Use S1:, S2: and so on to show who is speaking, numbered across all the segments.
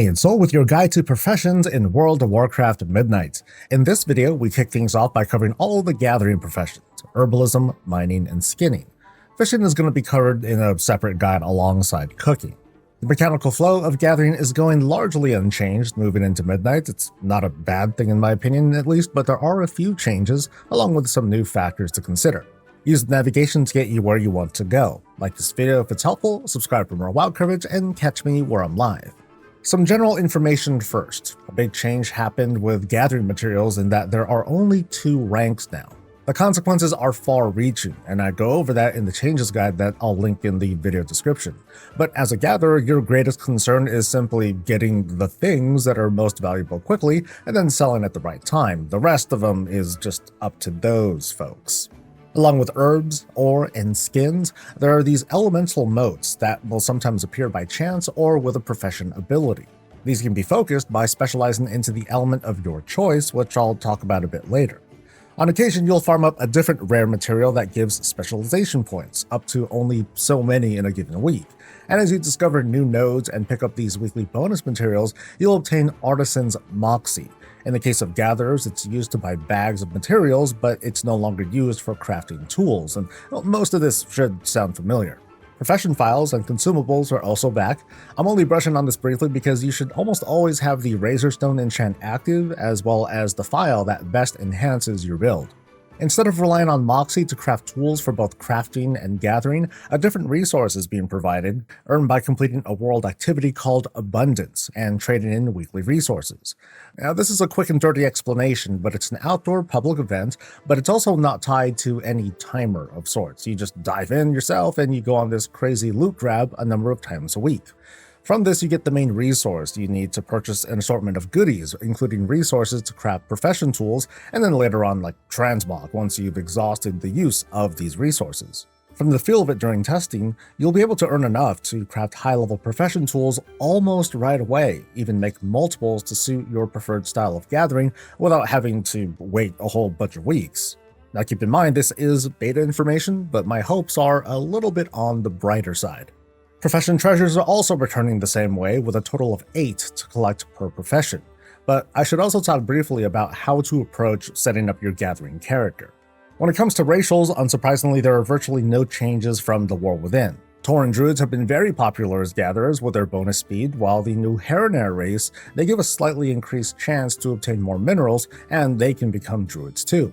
S1: it's Soul with your guide to professions in World of Warcraft Midnight. In this video, we kick things off by covering all the gathering professions: herbalism, mining, and skinning. Fishing is going to be covered in a separate guide alongside cooking. The mechanical flow of gathering is going largely unchanged moving into Midnight. It's not a bad thing in my opinion, at least, but there are a few changes, along with some new factors to consider. Use the navigation to get you where you want to go. Like this video if it's helpful, subscribe for more WoW coverage, and catch me where I'm live. Some general information first. A big change happened with gathering materials in that there are only 2 ranks now. The consequences are far-reaching, and I go over that in the changes guide that I'll link in the video description. But as a gatherer, your greatest concern is simply getting the things that are most valuable quickly and then selling at the right time. The rest of them is just up to those folks. Along with herbs, ore, and skins, there are these elemental motes that will sometimes appear by chance or with a profession ability. These can be focused by specializing into the element of your choice, which I'll talk about a bit later. On occasion, you'll farm up a different rare material that gives specialization points, up to only so many in a given week. And as you discover new nodes and pick up these weekly bonus materials, you'll obtain Artisan's Moxie. In the case of gatherers, it's used to buy bags of materials, but it's no longer used for crafting tools, and most of this should sound familiar. Profession files and consumables are also back. I'm only brushing on this briefly because you should almost always have the Razorstone enchant active, as well as the file that best enhances your build. Instead of relying on Moxie to craft tools for both crafting and gathering, a different resource is being provided, earned by completing a world activity called Abundance and trading in weekly resources. Now, this is a quick and dirty explanation, but it's an outdoor public event, but it's also not tied to any timer of sorts. You just dive in yourself and you go on this crazy loot grab a number of times a week. From this, you get the main resource you need to purchase an assortment of goodies, including resources to craft profession tools, and then later on like transmog once you've exhausted the use of these resources. From the feel of it during testing, you'll be able to earn enough to craft high-level profession tools almost right away, even make multiples to suit your preferred style of gathering without having to wait a whole bunch of weeks. Now keep in mind this is beta information, but my hopes are a little bit on the brighter side. Profession treasures are also returning the same way, with a total of 8 to collect per profession. But I should also talk briefly about how to approach setting up your gathering character. When it comes to racials, unsurprisingly, there are virtually no changes from the War Within. Tauren druids have been very popular as gatherers with their bonus speed, while the new Heronair race, they give a slightly increased chance to obtain more minerals, and they can become druids too.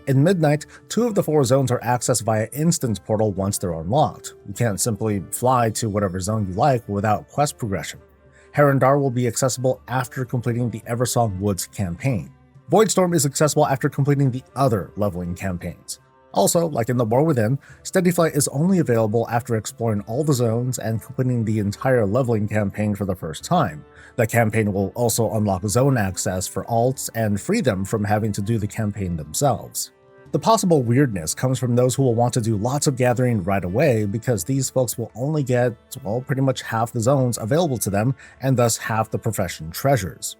S1: In Midnight, 2 of the 4 zones are accessed via instant portal once they're unlocked. You can't simply fly to whatever zone you like without quest progression. Herondar will be accessible after completing the Eversong Woods campaign. Voidstorm is accessible after completing the other leveling campaigns. Also, like in the War Within, Steady Flight is only available after exploring all the zones and completing the entire leveling campaign for the first time. The campaign will also unlock zone access for alts and free them from having to do the campaign themselves. The possible weirdness comes from those who will want to do lots of gathering right away, because these folks will only get, well, pretty much half the zones available to them and thus half the profession treasures.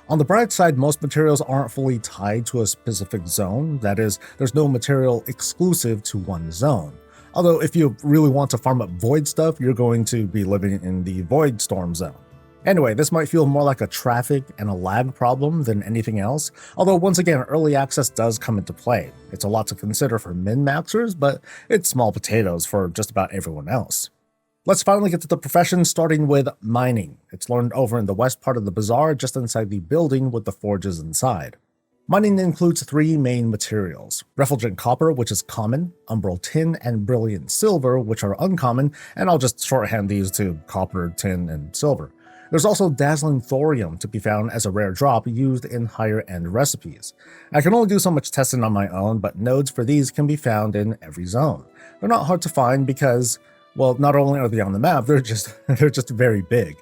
S1: On the bright side, most materials aren't fully tied to a specific zone. That is, there's no material exclusive to one zone. Although if you really want to farm up void stuff, you're going to be living in the Voidstorm zone. Anyway, this might feel more like a traffic and a lag problem than anything else, although once again, early access does come into play. It's a lot to consider for min-maxers, but it's small potatoes for just about everyone else. Let's finally get to the profession, starting with mining. It's learned over in the west part of the bazaar, just inside the building with the forges inside. Mining includes 3 main materials: refulgent copper, which is common, umbral tin, and brilliant silver, which are uncommon, and I'll just shorthand these to copper, tin, and silver. There's also dazzling thorium to be found as a rare drop used in higher-end recipes. I can only do so much testing on my own, but nodes for these can be found in every zone. They're not hard to find because, well, not only are they on the map, they're just very big.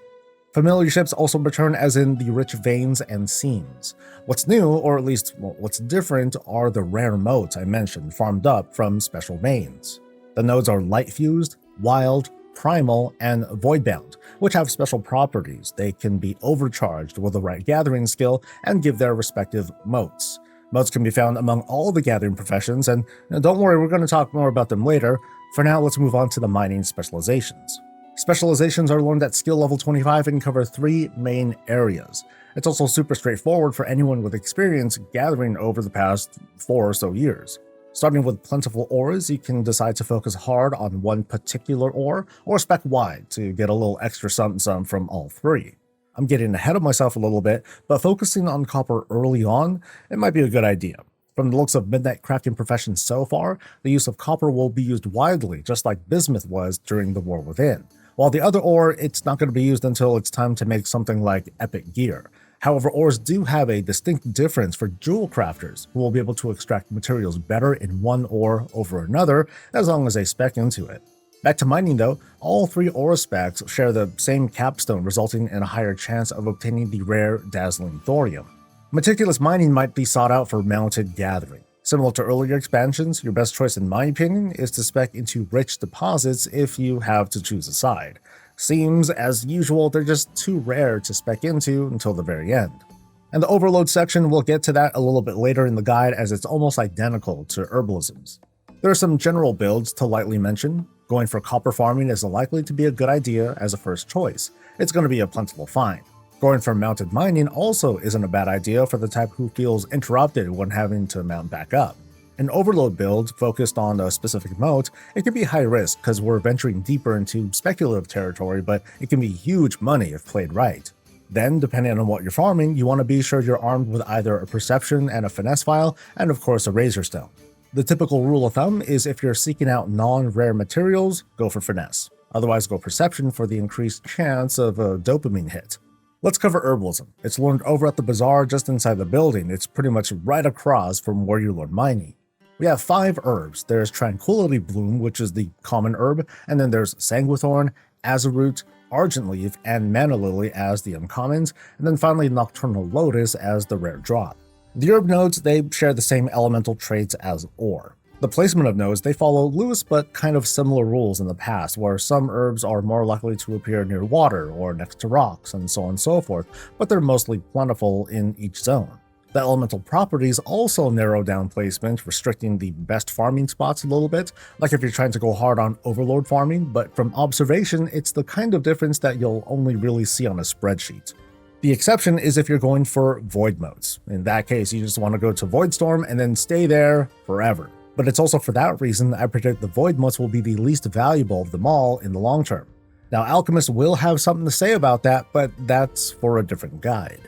S1: Familiar ships also return, as in the rich veins and seams. What's new, or at least what's different, are the rare motes I mentioned, farmed up from special veins. The nodes are light-fused, wild, primal, and voidbound, which have special properties. They can be overcharged with the right gathering skill and give their respective motes. Motes can be found among all the gathering professions, and don't worry, we're going to talk more about them later. For now, let's move on to the mining specializations. Specializations are learned at skill level 25 and cover 3 main areas. It's also super straightforward for anyone with experience gathering over the past 4 or so years. Starting with plentiful ores, you can decide to focus hard on one particular ore, or spec wide to get a little extra something from all 3. I'm getting ahead of myself a little bit, but focusing on copper early on, it might be a good idea. From the looks of Midnight crafting professions so far, the use of copper will be used widely, just like bismuth was during the War Within. While the other ore, it's not going to be used until it's time to make something like epic gear. However, ores do have a distinct difference for jewel crafters, who will be able to extract materials better in one ore over another, as long as they spec into it. Back to mining though, all 3 ore specs share the same capstone, resulting in a higher chance of obtaining the rare dazzling thorium. Meticulous mining might be sought out for mounted gathering. Similar to earlier expansions, your best choice in my opinion is to spec into rich deposits if you have to choose a side. Seems, as usual, they're just too rare to spec into until the very end. And the overload section, we'll get to that a little bit later in the guide as it's almost identical to Herbalism's. There are some general builds to lightly mention. Going for copper farming is likely to be a good idea as a first choice. It's going to be a plentiful find. Going for mounted mining also isn't a bad idea for the type who feels interrupted when having to mount back up. An overload build focused on a specific mote, it can be high risk because we're venturing deeper into speculative territory, but it can be huge money if played right. Then, depending on what you're farming, you want to be sure you're armed with either a perception and a finesse file, and of course a razor stone. The typical rule of thumb is if you're seeking out non-rare materials, go for finesse. Otherwise, go perception for the increased chance of a dopamine hit. Let's cover Herbalism. It's learned over at the bazaar just inside the building. It's pretty much right across from where you learn mining. We have 5 herbs. There's Tranquility Bloom, which is the common herb, and then there's Sanguithorn, Azurroot, Argent Leaf, and Mana Lily as the uncommons, and then finally Nocturnal Lotus as the rare drop. The herb nodes, they share the same elemental traits as ore. The placement of nodes, they follow loose but kind of similar rules in the past, where some herbs are more likely to appear near water or next to rocks and so on and so forth, but they're mostly plentiful in each zone. The elemental properties also narrow down placement, restricting the best farming spots a little bit, like if you're trying to go hard on overload farming, but from observation, it's the kind of difference that you'll only really see on a spreadsheet. The exception is if you're going for void modes. In that case, you just want to go to Voidstorm and then stay there forever. But it's also for that reason I predict the void modes will be the least valuable of them all in the long term. Now, alchemists will have something to say about that, but that's for a different guide.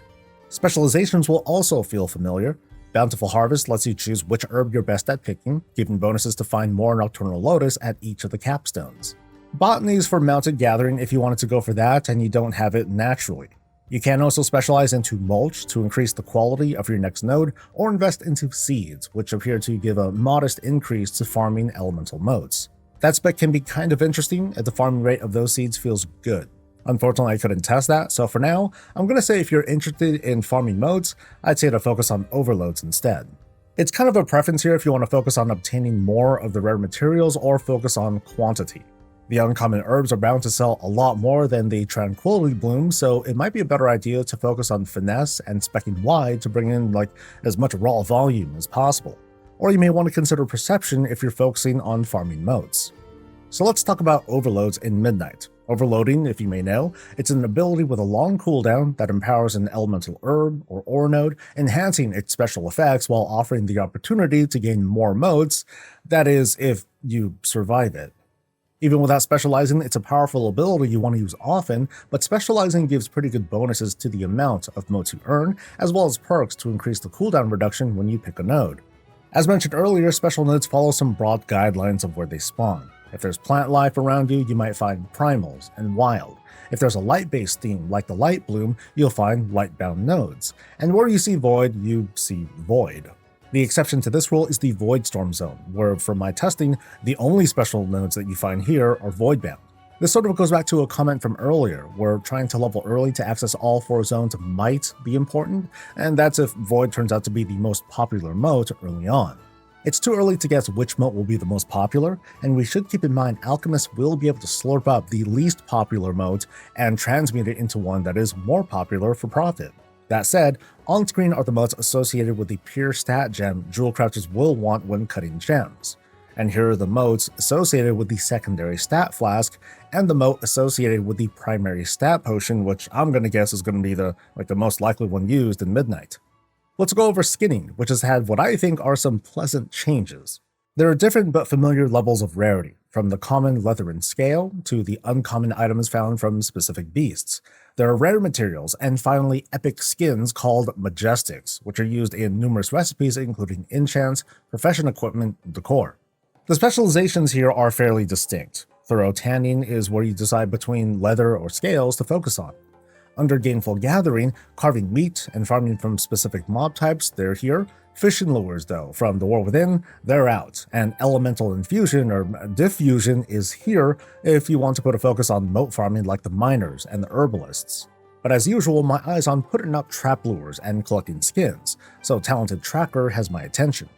S1: Specializations will also feel familiar. Bountiful Harvest lets you choose which herb you're best at picking, giving bonuses to find more Nocturnal Lotus at each of the capstones. Botany is for mounted gathering if you wanted to go for that and you don't have it naturally. You can also specialize into mulch to increase the quality of your next node, or invest into seeds, which appear to give a modest increase to farming elemental motes. That spec can be kind of interesting if the farming rate of those seeds feels good. Unfortunately, I couldn't test that, so for now, I'm going to say if you're interested in farming motes, I'd say to focus on overloads instead. It's kind of a preference here if you want to focus on obtaining more of the rare materials or focus on quantity. The uncommon herbs are bound to sell a lot more than the Tranquility Bloom, so it might be a better idea to focus on finesse and speccing wide to bring in as much raw volume as possible. Or you may want to consider perception if you're focusing on farming motes. So let's talk about overloads in Midnight. Overloading, if you may know, it's an ability with a long cooldown that empowers an elemental herb or ore node, enhancing its special effects while offering the opportunity to gain more motes, that is, if you survive it. Even without specializing, it's a powerful ability you want to use often, but specializing gives pretty good bonuses to the amount of motes you earn, as well as perks to increase the cooldown reduction when you pick a node. As mentioned earlier, special nodes follow some broad guidelines of where they spawn. If there's plant life around you, you might find primals and wild. If there's a light-based theme like the Light Bloom, you'll find light-bound nodes. And where you see void, you see void. The exception to this rule is the Voidstorm zone, where from my testing, the only special nodes that you find here are void-bound. This sort of goes back to a comment from earlier, where trying to level early to access all 4 zones might be important, and that's if void turns out to be the most popular mote early on. It's too early to guess which mote will be the most popular, and we should keep in mind alchemists will be able to slurp up the least popular mote and transmute it into one that is more popular for profit. That said, on-screen are the motes associated with the pure stat gem jewel crafters will want when cutting gems. And here are the motes associated with the secondary stat flask and the mote associated with the primary stat potion, which I'm going to guess is going to be the most likely one used in Midnight. Let's go over skinning, which has had what I think are some pleasant changes. There are different but familiar levels of rarity, from the common Leatherin scale to the uncommon items found from specific beasts. There are rare materials, and finally epic skins called Majestics, which are used in numerous recipes including enchants, profession equipment, and decor. The specializations here are fairly distinct. Thorough tanning is where you decide between leather or scales to focus on. Under Gainful Gathering, carving meat and farming from specific mob types, they're here. Fishing lures, though, from the War Within, they're out. And Elemental Infusion or Diffusion is here if you want to put a focus on mote farming like the miners and the herbalists. But as usual, my eye's on putting up trap lures and collecting skins, so Talented Tracker has my attention.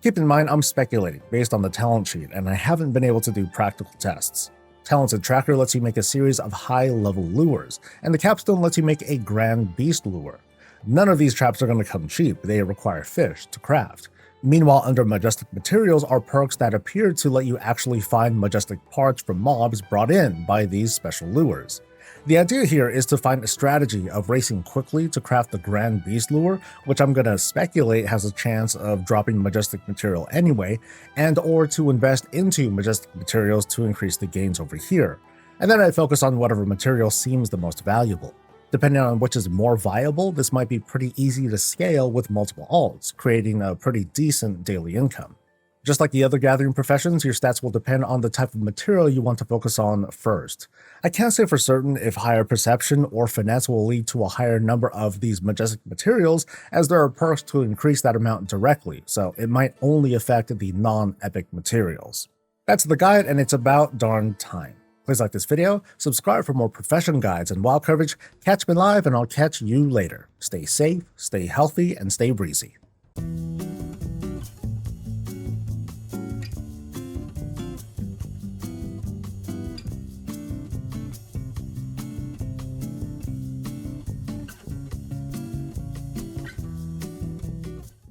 S1: Keep in mind I'm speculating based on the talent sheet, and I haven't been able to do practical tests. Talented Tracker lets you make a series of high-level lures, and the capstone lets you make a Grand Beast lure. None of these traps are going to come cheap, they require fish to craft. Meanwhile, under Majestic Materials are perks that appear to let you actually find majestic parts from mobs brought in by these special lures. The idea here is to find a strategy of racing quickly to craft the Grand Beast lure, which I'm going to speculate has a chance of dropping Majestic Material anyway, and or to invest into Majestic Materials to increase the gains over here. And then I focus on whatever material seems the most valuable. Depending on which is more viable, this might be pretty easy to scale with multiple alts, creating a pretty decent daily income. Just like the other gathering professions, your stats will depend on the type of material you want to focus on first. I can't say for certain if higher perception or finesse will lead to a higher number of these majestic materials, as there are perks to increase that amount directly, so it might only affect the non-epic materials. That's the guide, and it's about darn time. Please like this video, subscribe for more profession guides and WoW coverage, catch me live, and I'll catch you later. Stay safe, stay healthy, and stay breezy.